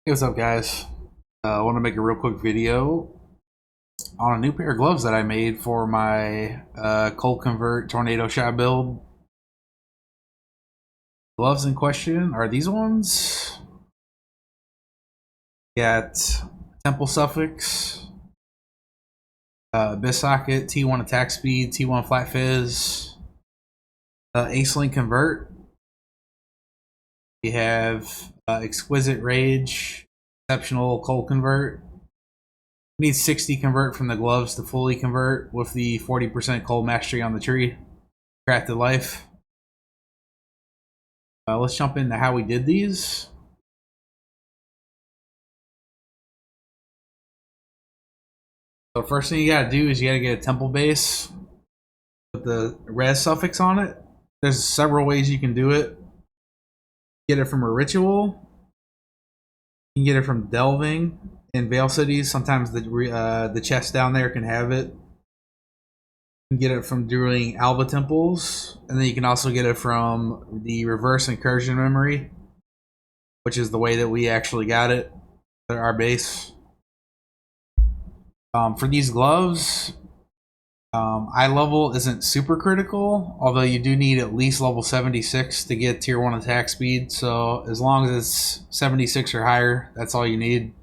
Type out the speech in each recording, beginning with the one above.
Hey, what's up, guys? I want to make a real quick video on a new pair of gloves that I made for my Cold Convert Tornado Shot build. Gloves in question are these ones. Got Temple Suffix, Bissocket, T1 Attack Speed, T1 Flat Fizz, Ace Link Convert. We have Exquisite Rage, Exceptional Cold Convert. Need 60 convert from the gloves to fully convert with the 40% cold mastery on the tree. Crafted life. Let's jump into how we did these. So first thing you gotta do is you gotta get a temple base with the res suffix on it. There's several ways you can do it. Get it from a ritual. You can get it from delving in Vale Cities. Sometimes the chest down there can have it. You can get it from doing Alba temples, and then you can also get it from the reverse incursion memory, which is the way that we actually got it at our base. For these gloves, eye level isn't super critical, although you do need at least level 76 to get tier 1 attack speed, so as long as it's 76 or higher, that's all you need.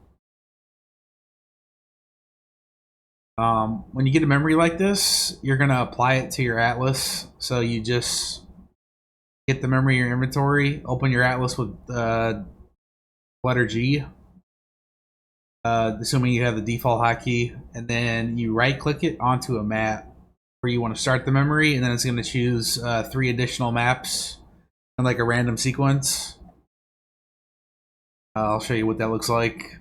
When you get a memory like this, you're going to apply it to your atlas, so you just get the memory in your inventory, open your atlas with letter G, assuming you have the default hotkey, and then you right click it onto a map where you want to start the memory, and then it's going to choose 3 additional maps in like a random sequence. I'll show you what that looks like.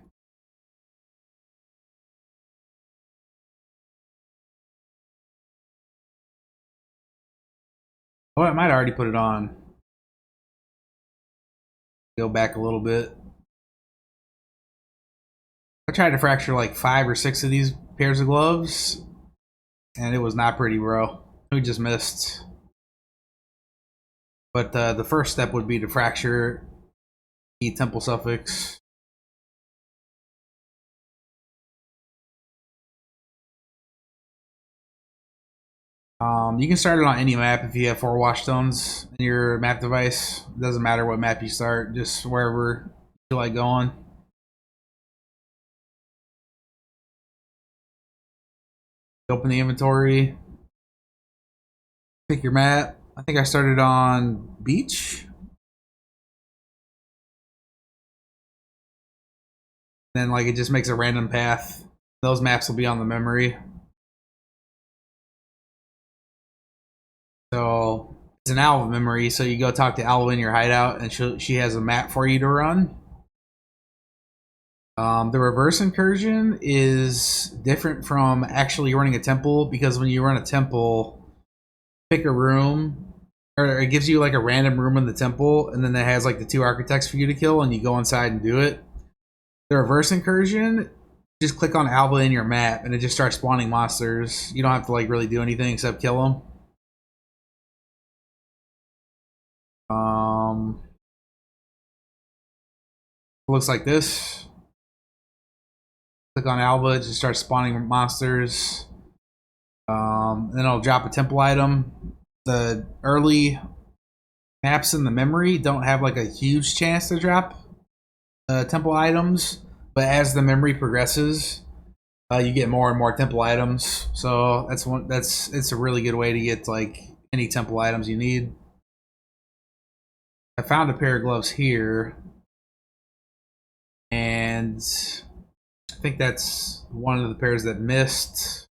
Oh, I might already put it on. Go back a little bit. I tried to fracture like 5 or 6 of these pairs of gloves, and it was not pretty, bro. We just missed. But the first step would be to fracture the temple suffix. You can start it on any map if you have 4 wash stones in your map device. It doesn't matter what map you start, just wherever you feel like going. Open the inventory, pick your map. I think I started on beach. Then like it just makes a random path. Those maps will be on the memory. So it's an Alva memory, so you go talk to Alva in your hideout, and she has a map for you to run. The reverse incursion is different from actually running a temple, because when you run a temple, pick a room, or it gives you like a random room in the temple, and then it has like the 2 architects for you to kill, and you go inside and do it. The reverse incursion, just click on Alva in your map, and it just starts spawning monsters. You don't have to like really do anything except kill them. Looks like this. Click on Alva, it just starts spawning monsters. Then it'll drop a temple item. The early maps in the memory don't have like a huge chance to drop temple items, but as the memory progresses, you get more and more temple items. So it's a really good way to get like any temple items you need. I found a pair of gloves here, and I think that's one of the pairs that missed.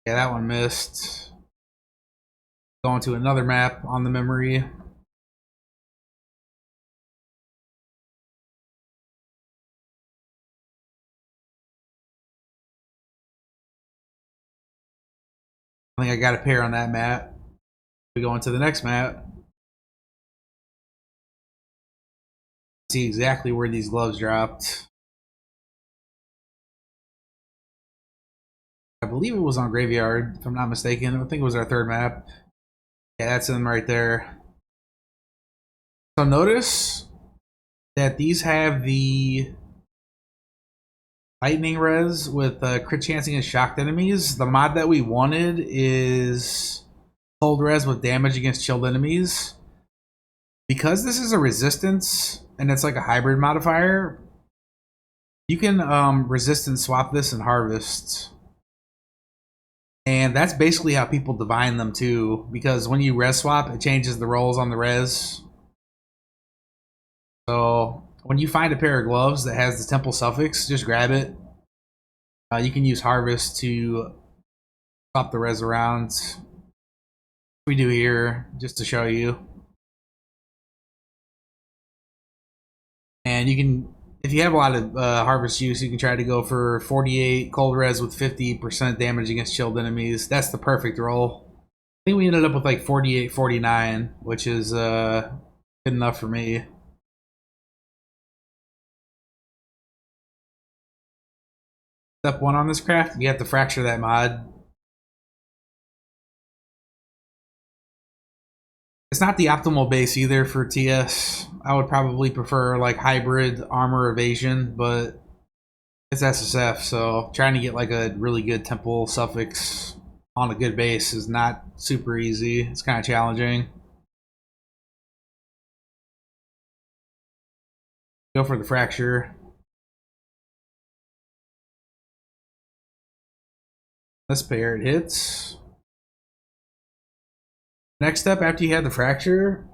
Yeah, that one missed. Going to another map on the memory. I think I got a pair on that map. We go into the next map. See exactly where these gloves dropped. I believe it was on Graveyard, if I'm not mistaken. I think it was our 3rd map. Yeah, that's them right there. So notice that these have the lightning res with crit chancing and shocked enemies. The mod that we wanted is cold res with damage against chilled enemies. Because this is a resistance and it's like a hybrid modifier, you can resistance swap this and harvest. And that's basically how people divine them too, because when you res swap, it changes the rolls on the res. So when you find a pair of gloves that has the temple suffix, just grab it. You can use harvest to swap the res around. We do here just to show you. And you can, if you have a lot of harvest use, you can try to go for 48 cold res with 50% damage against chilled enemies. That's the perfect roll. I think we ended up with like 48, 49, which is good enough for me. Step 1 on this craft, you have to fracture that mod. It's not the optimal base either for TS. I would probably prefer like hybrid armor evasion, but it's SSF, so trying to get like a really good temple suffix on a good base is not super easy. It's kind of challenging. Go for the fracture. This pair, it hits. Next step after you have the fracture,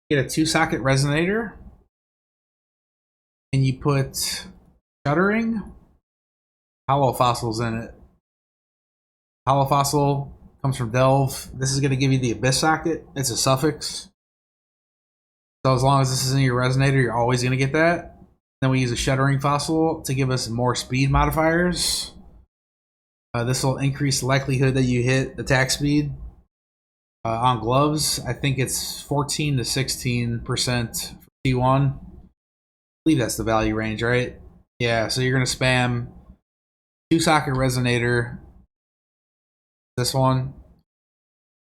get a 2-socket resonator, and you put Shuddering, hollow fossils in it. Hollow fossil comes from Delve. This is going to give you the Abyss socket. It's a suffix. So as long as this is in your resonator, you're always going to get that. Then we use a Shuddering fossil to give us more speed modifiers. This will increase the likelihood that you hit attack speed. On gloves, I think it's 14 to 16% for T1. I believe that's the value range, right? Yeah, so you're going to spam 2-socket resonator. This one.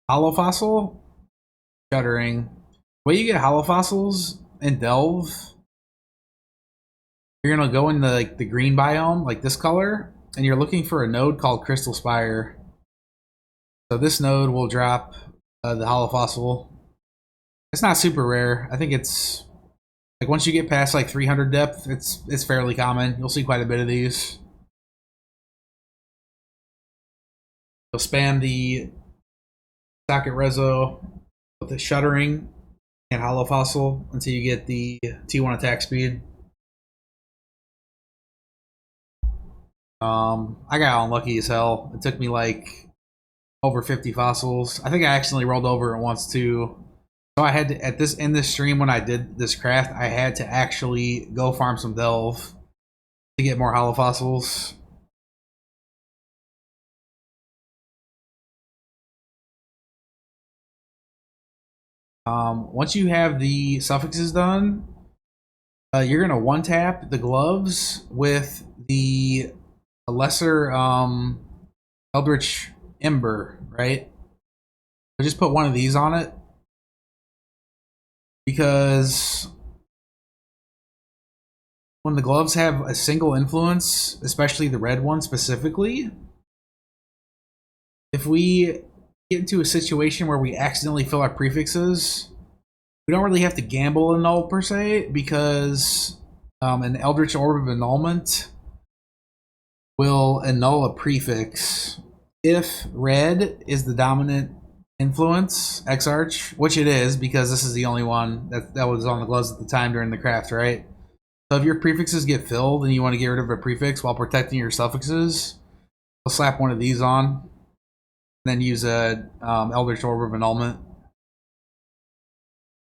Hollow fossil. Shuddering. When you get hollow fossils in Delve, you're going to go into like the green biome, like this color, and you're looking for a node called Crystal Spire. So this node will drop the hollow fossil. It's not super rare. I think it's like once you get past like 300 depth, it's fairly common. You'll see quite a bit of these. You'll spam the socket reso with the Shuddering and hollow fossil until you get the T1 attack speed. I got unlucky as hell. It took me like over 50 fossils. I think I accidentally rolled over it once too. So I had to, in this stream when I did this craft, I had to actually go farm some Delve to get more hollow fossils. Once you have the suffixes done, you're gonna one-tap the gloves with the lesser Eldritch Ember, right? I just put one of these on it because when the gloves have a single influence, especially the red one specifically, if we get into a situation where we accidentally fill our prefixes, we don't really have to gamble annul per se, because an Eldritch Orb of Annulment will annul a prefix if red is the dominant influence, X-Arch, which it is because this is the only one that was on the gloves at the time during the craft, right? So if your prefixes get filled and you want to get rid of a prefix while protecting your suffixes, we'll slap one of these on, and then use a Eldritch Orb of Annulment.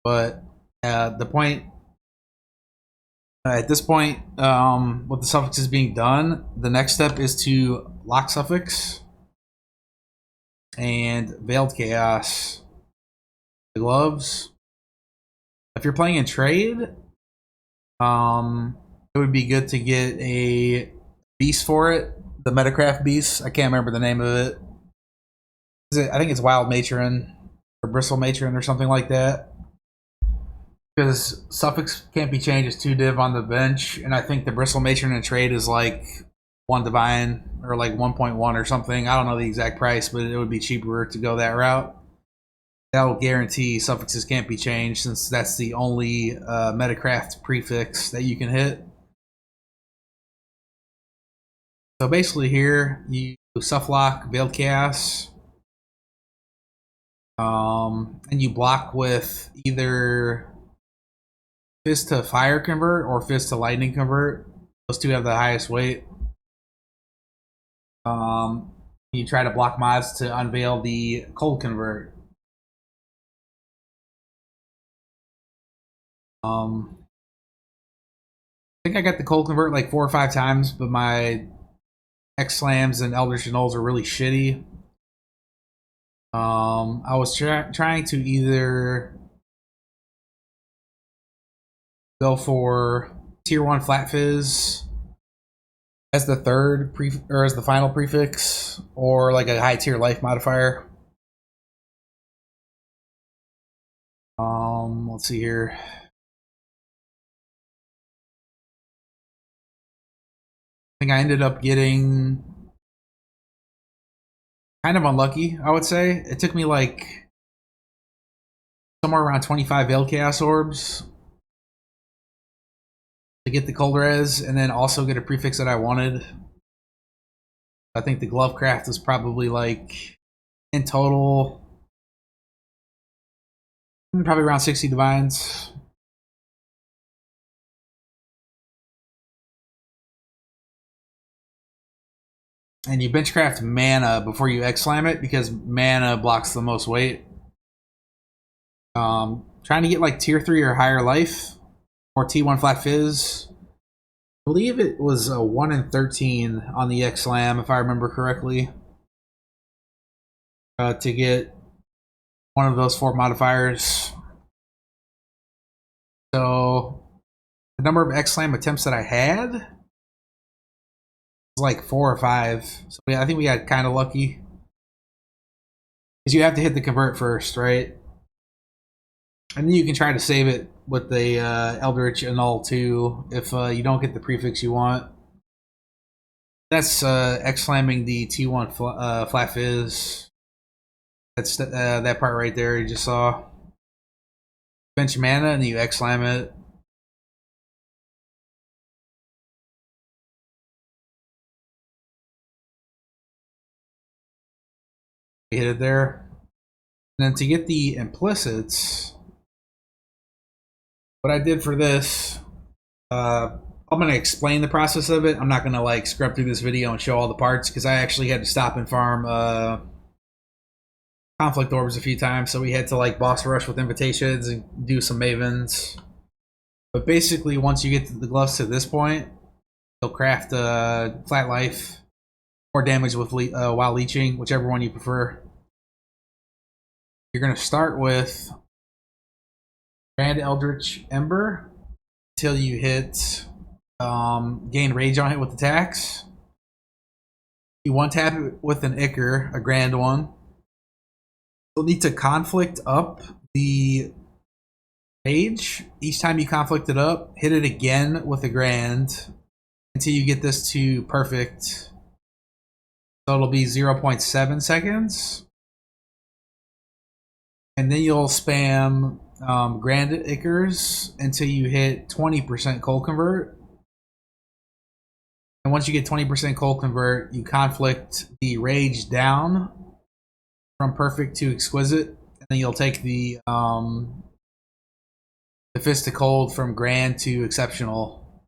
But the point at this point, with the suffixes being done, the next step is to lock suffix and Veiled Chaos. The gloves. If you're playing in trade, it would be good to get a beast for it. The Metacraft beast. I can't remember the name of it. I think it's Wild Matron or Bristle Matron or something like that. because suffix can't be changed as 2 div on the bench, and I think the bristle matron in trade is like 1 divine or like 1.1 or something. I don't know the exact price, but it would be cheaper to go that route. That will guarantee suffixes can't be changed, since that's the only Metacraft prefix that you can hit. So basically here, you Sufflock, Veiled Chaos, and you block with either Fist to Fire Convert or Fist to Lightning Convert. Those two have the highest weight. You try to block mods to unveil the Cold Convert. I think I got the Cold Convert like 4 or 5 times, but my X Slams and Eldritch Nulls are really shitty. I was trying to either go for Tier 1 Flat Fizz as the third or as the final prefix, or like a high tier life modifier. Let's see here. I think I ended up getting kind of unlucky, I would say. It took me like somewhere around 25 Veiled Chaos Orbs to get the Cold Res, and then also get a prefix that I wanted. I think the Glovecraft was probably like, in total, probably around 60 divines. And you benchcraft mana before you X-Slam it, because mana blocks the most weight. Trying to get like tier 3 or higher life, or T1 Flat Fizz. I believe it was a 1 in 13 on the X-Slam, if I remember correctly. To get one of those 4 modifiers. So the number of X-Slam attempts that I had was like 4 or 5. So yeah, I think we got kind of lucky. Because you have to hit the convert first, right? And then you can try to save it with the Eldritch Annul too, if you don't get the prefix you want. That's X-slamming the T1 Flat Fizz. That's that part right there you just saw. Bench mana and you X-slam it. You hit it there. And then to get the Implicits, what I did for this, I'm going to explain the process of it. I'm not going to like scrub through this video and show all the parts, because I actually had to stop and farm conflict orbs a few times, so we had to like boss rush with invitations and do some mavens. But basically, once you get the gloves to this point, you'll craft flat life or damage with while leeching, whichever one you prefer. You're going to start with Grand Eldritch Ember until you hit gain rage on it with attacks. You one tap it with an Ichor, a grand one. You'll need to conflict up the rage. Each time you conflict it up, hit it again with a grand until you get this to perfect. So it'll be 0.7 seconds. And then you'll spam grand Ichors until you hit 20% cold convert. And once you get 20% cold convert, you conflict the rage down from perfect to exquisite, and then you'll take the fist to cold from grand to exceptional.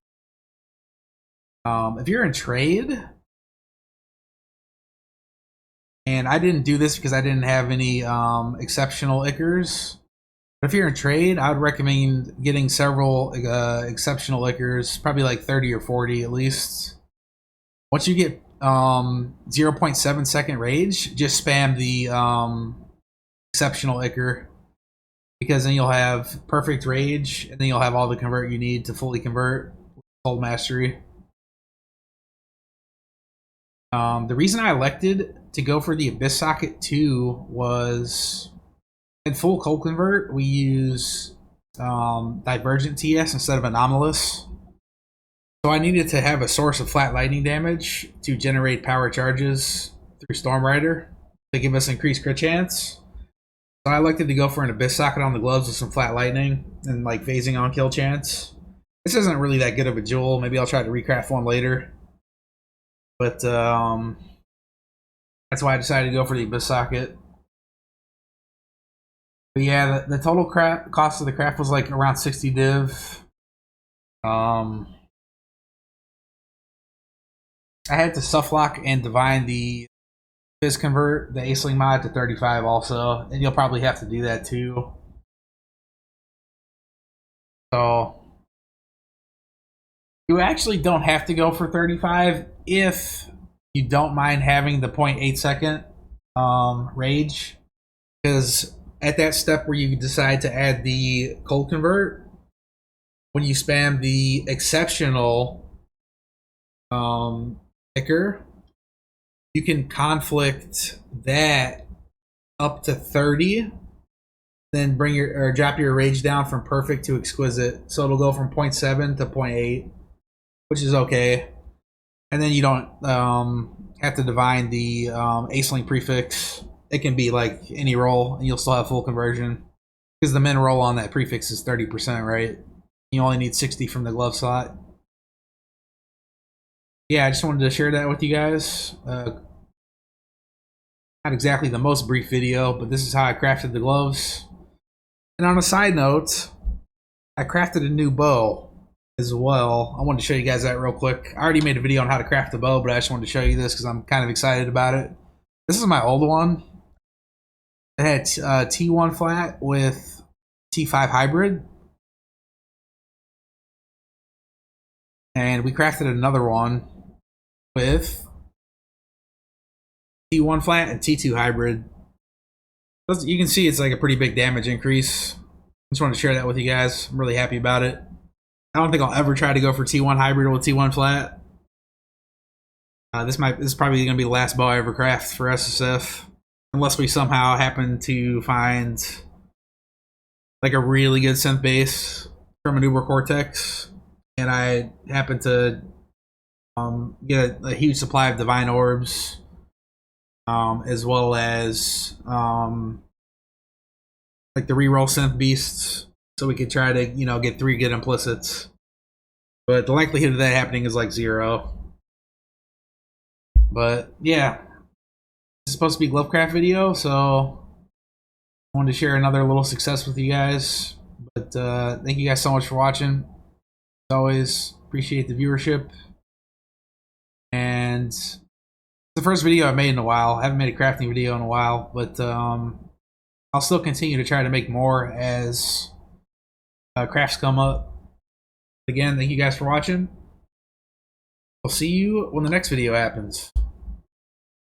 If you're in trade, and I didn't do this because I didn't have any exceptional Ichors, but if you're in trade, I would recommend getting several exceptional Ichors, probably like 30 or 40 at least. Once you get 0.7 second rage, just spam the exceptional Ichor, because then you'll have perfect rage, and then you'll have all the convert you need to fully convert Cold Mastery. The reason I elected to go for the Abyss Socket 2 was in full Cold Convert, we use divergent TS instead of anomalous. So I needed to have a source of flat lightning damage to generate power charges through Storm Rider to give us increased crit chance. So I elected to go for an Abyss Socket on the gloves with some flat lightning and like phasing on kill chance. This isn't really that good of a jewel. Maybe I'll try to recraft one later. But that's why I decided to go for the Abyss Socket. But yeah, the total cost of the craft was like around 60 div. I had to Sufflock and Divine the Fizz Convert, the Aceling mod, to 35 also. And you'll probably have to do that too. So you actually don't have to go for 35 if you don't mind having the 0.8 second rage. Because at that step where you decide to add the cold convert, when you spam the exceptional ticker, you can conflict that up to 30, then bring your or drop your rage down from perfect to exquisite. So it'll go from 0.7 to 0.8, which is okay. And then you don't have to divine the Aceling prefix. It can be like any roll, and you'll still have full conversion. Because the min roll on that prefix is 30%, right? You only need 60 from the glove slot. Yeah, I just wanted to share that with you guys. Not exactly the most brief video, but this is how I crafted the gloves. And on a side note, I crafted a new bow as well. I wanted to show you guys that real quick. I already made a video on how to craft the bow, but I just wanted to show you this because I'm kind of excited about it. This is my old one. It had T1 flat with T5 hybrid. And we crafted another one with T1 flat and T2 hybrid. You can see it's like a pretty big damage increase. I just wanted to share that with you guys. I'm really happy about it. I don't think I'll ever try to go for T1 hybrid with T1 flat. This is probably going to be the last bow I ever craft for SSF. Unless we somehow happen to find like a really good synth base from an Uber Cortex, and I happen to get a huge supply of Divine Orbs, as well as like the reroll synth beasts, so we could try to get 3 good implicits. But the likelihood of that happening is like 0. But yeah, it's supposed to be a Glovecraft video, so I wanted to share another little success with you guys. But thank you guys so much for watching. As always, appreciate the viewership. And it's the first video I've made in a while. I haven't made a crafting video in a while, but I'll still continue to try to make more as crafts come up. Again, thank you guys for watching. I'll see you when the next video happens.